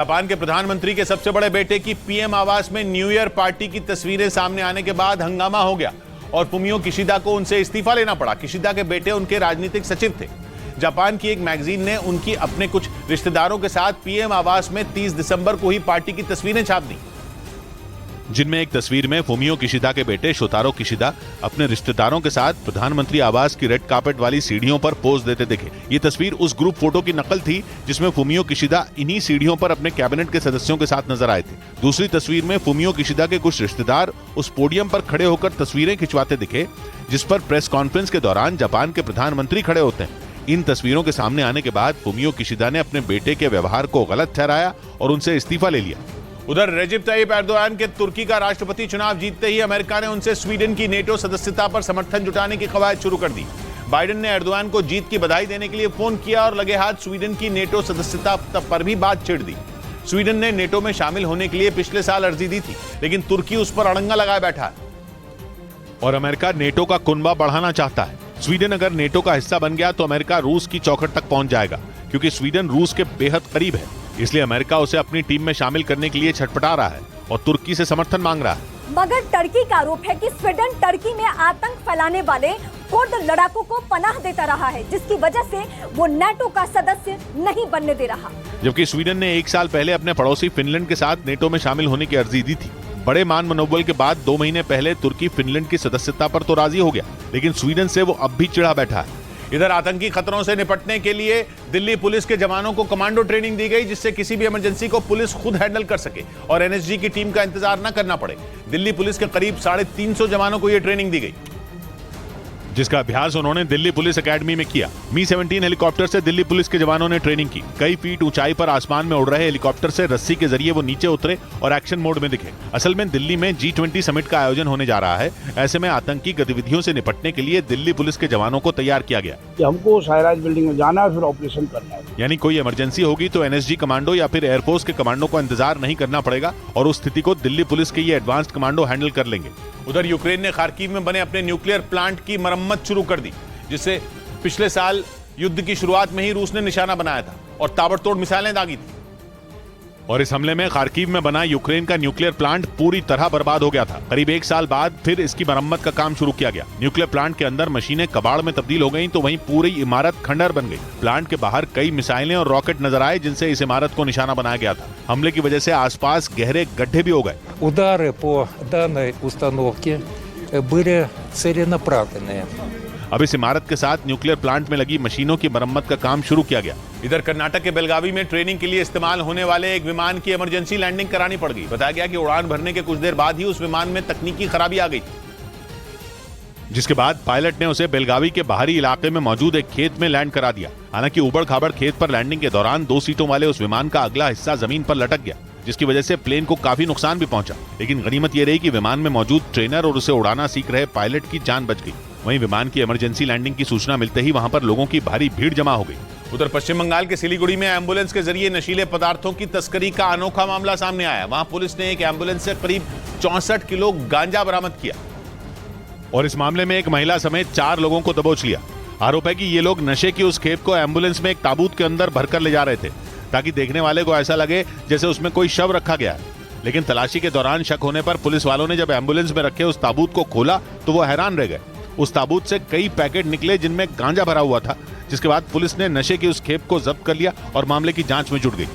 Japan के प्रधानमंत्री के सबसे बड़े बेटे की पीएम आवास में न्यू ईयर पार्टी की तस्वीरें सामने आने के बाद हंगामा हो गया और फुमियो किशिदा को उनसे इस्तीफा लेना पड़ा। किशिदा के बेटे उनके राजनीतिक सचिव थे। जापान की एक मैगजीन ने उनकी अपने कुछ रिश्तेदारों के साथ पीएम आवास में 30 दिसंबर को ही पार्टी की तस्वीरें छाप दी, जिनमें एक तस्वीर में फुमियो किशिदा के बेटे शोतारो किशिदा अपने रिश्तेदारों के साथ प्रधानमंत्री आवास की रेड कार्पेट वाली सीढ़ियों पर पोज देते दिखे। ये तस्वीर उस ग्रुप फोटो की नकल थी जिसमें फुमियो किशिदा इन्हीं सीढ़ियों पर अपने कैबिनेट के सदस्यों के साथ नजर आए थे। दूसरी तस्वीर में फुमियो किशिदा के कुछ रिश्तेदार उस पोडियम पर खड़े होकर तस्वीरें खिंचवाते दिखे, जिस पर प्रेस कॉन्फ्रेंस के दौरान जापान के प्रधानमंत्री खड़े होते हैं। इन तस्वीरों के सामने आने के बाद फुमियो किशिदा ने अपने बेटे के व्यवहार को गलत ठहराया और उनसे इस्तीफा ले लिया। उधर रेजिप ताइप एर्दोगान के तुर्की का राष्ट्रपति चुनाव जीतते ही अमेरिका ने उनसे स्वीडन की नेटो सदस्यता पर समर्थन जुटाने की कवायद शुरू कर दी। बाइडेन ने एर्दोगान को जीत की बधाई देने के लिए फोन किया और लगे हाथ स्वीडन की नेटो सदस्यता पर भी बात छेड़ दी। स्वीडन ने नेटो में शामिल होने के लिए पिछले साल अर्जी दी थी, लेकिन तुर्की उस पर अड़ंगा लगाए बैठा है और अमेरिका नेटो का कुनबा बढ़ाना चाहता है। स्वीडन अगर नेटो का हिस्सा बन गया तो अमेरिका रूस की चौखट तक पहुंच जाएगा, क्योंकि स्वीडन रूस के बेहद करीब है। इसलिए अमेरिका उसे अपनी टीम में शामिल करने के लिए छटपटा रहा है और तुर्की से समर्थन मांग रहा है। मगर टर्की का आरोप है कि स्वीडन टर्की में आतंक फैलाने वाले कुर्द लड़ाकों को पनाह देता रहा है, जिसकी वजह से वो नेटो का सदस्य नहीं बनने दे रहा। जबकि स्वीडन ने 1 साल पहले अपने पड़ोसी फिनलैंड के साथ नेटो में शामिल होने की अर्जी दी थी। बड़े मान मनोबल के बाद 2 महीने पहले तुर्की फिनलैंड की सदस्यता पर तो राजी हो गया, लेकिन स्वीडन से वो अब भी चिढ़ा बैठा है। इधर आतंकी खतरों से निपटने के लिए दिल्ली पुलिस के जवानों को कमांडो ट्रेनिंग दी गई, जिससे किसी भी इमरजेंसी को पुलिस खुद हैंडल कर सके और एनएसजी की टीम का इंतजार न करना पड़े। दिल्ली पुलिस के करीब 350 जवानों को यह ट्रेनिंग दी गई, जिसका अभ्यास उन्होंने दिल्ली पुलिस एकेडमी में किया। मी-17 हेलीकॉप्टर से दिल्ली पुलिस के जवानों ने ट्रेनिंग की। कई फीट ऊंचाई पर आसमान में उड़ रहे हेलीकॉप्टर से रस्सी के जरिए वो नीचे उतरे और एक्शन मोड में दिखे। असल में दिल्ली में G20 समिट का आयोजन होने जा रहा है। ऐसे में आतंकी गतिविधियों से निपटने के लिए दिल्ली पुलिस के जवानों को तैयार किया गया कि हमको सायराज बिल्डिंग में जाना है, फिर ऑपरेशन करना है। यानी कोई इमरजेंसी होगी तो एनएसजी कमांडो या फिर एयरफोर्स के कमांडो को इंतजार नहीं करना पड़ेगा और उस स्थिति को दिल्ली पुलिस के ये एडवांस्ड कमांडो हैंडल कर लेंगे। उधर यूक्रेन ने खार्किव में बने अपने न्यूक्लियर प्लांट की मरम्मत शुरू कर दी, जिससे पिछले साल युद्ध की शुरुआत में ही रूस ने निशाना बनाया था और ताबड़तोड़ मिसाइलें दागी थी। और इस हमले में खार्किव में बना यूक्रेन का न्यूक्लियर प्लांट पूरी तरह बर्बाद हो गया था। करीब 1 साल बाद फिर इसकी मरम्मत का काम शुरू किया गया। न्यूक्लियर प्लांट के अंदर मशीनें कबाड़ में तब्दील हो गईं, तो वहीं पूरी इमारत खंडहर बन गई। प्लांट के बाहर कई मिसाइलें और रॉकेट नजर आए, जिनसे इस इमारत को निशाना बनाया गया था। हमले की वजह से आसपास गहरे गड्ढे भी हो गए। Удары по данной установке были целенаправленные। अब इस इमारत के साथ न्यूक्लियर प्लांट में लगी मशीनों की मरम्मत का काम शुरू किया गया। इधर कर्नाटक के बेलगावी में ट्रेनिंग के लिए इस्तेमाल होने वाले एक विमान की इमरजेंसी लैंडिंग करानी पड़ गई। बताया गया कि उड़ान भरने के कुछ देर बाद ही उस विमान में तकनीकी खराबी आ गई, जिसके बाद पायलट ने उसे बेलगावी के बाहरी इलाके में मौजूद एक खेत में लैंड करा दिया। हालांकि उबड़ खाबड़ खेत पर लैंडिंग के दौरान 2 सीटों वाले उस विमान का अगला हिस्सा जमीन पर लटक गया, जिसकी वजह से प्लेन को काफी नुकसान भी पहुंचा। लेकिन गनीमत यह रही कि विमान में मौजूद ट्रेनर और उसे उड़ाना सीख रहे पायलट की जान बच गई। वहीं विमान की इमरजेंसी लैंडिंग की सूचना मिलते ही वहां पर लोगों की भारी भीड़ जमा हो गई। उधर पश्चिम बंगाल के सिलीगुड़ी में एम्बुलेंस के जरिए नशीले पदार्थों की तस्करी का अनोखा मामला सामने आया। वहां पुलिस ने एक एम्बुलेंस से करीब 64 किलो गांजा बरामद किया और इस मामले में एक महिला समेत 4 लोगों को दबोच लिया। आरोप है कि ये लोग नशे की उस खेप को एम्बुलेंस में एक ताबूत के अंदर भरकर ले जा रहे थे, ताकि देखने वाले को ऐसा लगे जैसे उसमें कोई शव रखा गया है। लेकिन तलाशी के दौरान शक होने पर पुलिस वालों ने जब एम्बुलेंस में रखे उस ताबूत को खोला तो वो हैरान रह गए। उस ताबूत से कई पैकेट निकले जिनमें गांजा भरा हुआ था, जिसके बाद पुलिस ने नशे की उस खेप को जब्त कर लिया और मामले की जांच में जुट गई।